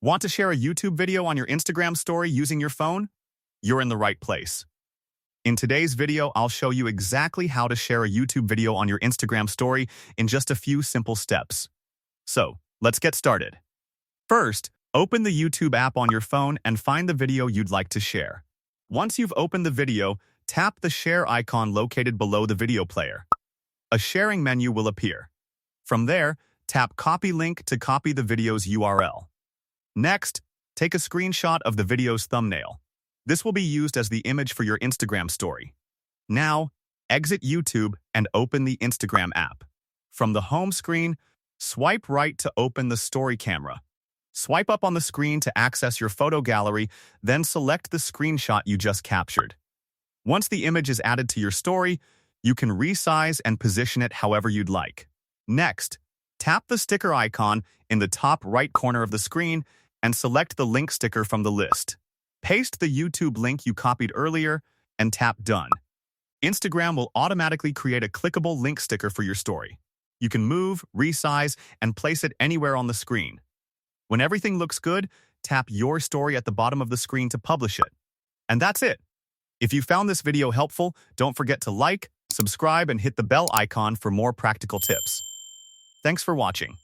Want to share a YouTube video on your Instagram story using your phone? You're in the right place. In today's video, I'll show you exactly how to share a YouTube video on your Instagram story in just a few simple steps. So, let's get started. First, open the YouTube app on your phone and find the video you'd like to share. Once you've opened the video, tap the share icon located below the video player. A sharing menu will appear. From there, tap Copy Link to copy the video's URL. Next, take a screenshot of the video's thumbnail. This will be used as the image for your Instagram story. Now, exit YouTube and open the Instagram app. From the home screen, swipe right to open the story camera. Swipe up on the screen to access your photo gallery, then select the screenshot you just captured. Once the image is added to your story, you can resize and position it however you'd like. Next, tap the sticker icon in the top right corner of the screen and select the link sticker from the list. Paste the YouTube link you copied earlier and tap Done. Instagram will automatically create a clickable link sticker for your story. You can move, resize, and place it anywhere on the screen. When everything looks good, tap Your Story at the bottom of the screen to publish it. And that's it. If you found this video helpful, don't forget to like, subscribe, and hit the bell icon for more practical tips. Thanks for watching.